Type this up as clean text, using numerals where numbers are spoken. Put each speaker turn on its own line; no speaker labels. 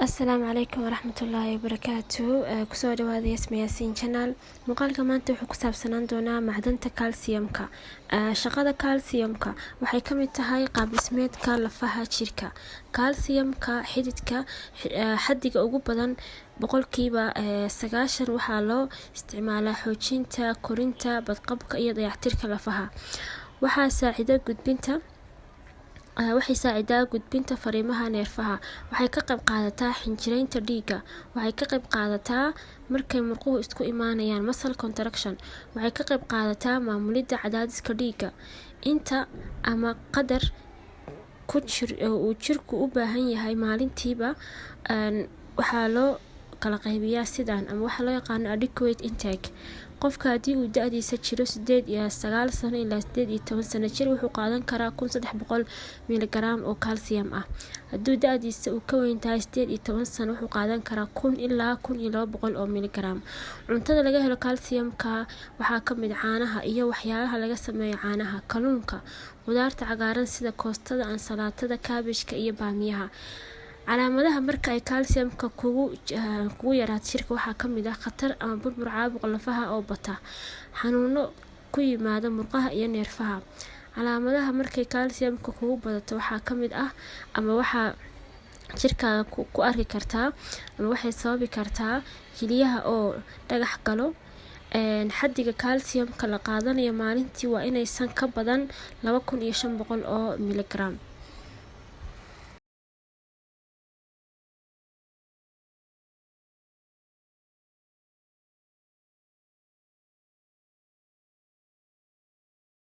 السلام عليكم ورحمة الله وبركاته. kusoo dhawaada Yasmin Yasin channel. Muuqaalka maanta wuxuu ku saabsanaan doonaa macdanta calciumka. Shaqada calciumka waxay ka mid tahay qaab dhismeedka lafaha jirka. Calciumka xididka xaddiga ugu badan boqolkiiba 90 waxaa loo isticmaalaa xoojinta, korinta, badqabka iyo dayactirka lafaha. waxay saacidaa gudbinta fariimaha neerfaha. Waxay ka qayb qaadataa xinjireynta dhiigga. Waxay ka qayb qaadataa markay murquhu isku imaanayaan muscle contraction. Waxay ka qayb qaadataa maamulidda cadaadiska dhiigga. Inta ama qadar uu jirku u baahan yahay maalintiiba waxaa loo kala qaybiyaa sidaan ama waxa loo yaqaan adequate intake. qofka haddii uu da'diisa jiro 9 sano ilaa 10 sano jir wuxuu qaadan karaa 1300 mg oo calcium ah. haddii da'diisa uu ka weyn tahay 18 sano wuxuu qaadan karaa 1000 ilaa 1200 oo mg. cuntada laga helo calciumka waxaa ka mid caanaha iyo waxyaalaha laga sameeyo caanaha, kalluunka, qudaarta cagaaran sida koostada, ansalaatada, kaabashka iyo baamiyaha. calaamadaha marka ay calciumka kugu yaraato jirka waxaa ka mid ah khatar ama burbur caabuq lafaha oo bata, xanuuno ku yimaada murqaha iyo neerfaha. calaamadaha markay calciumka kugu badato waxaa ka mid ah ama waxaa jirkaaga ku arki kartaa ama waxay sababi kartaa kiliyaha oo dhagax galo. xaddiga calciumka la qaadanayo maalintii waa inaysan ka badan 2500 oo mg.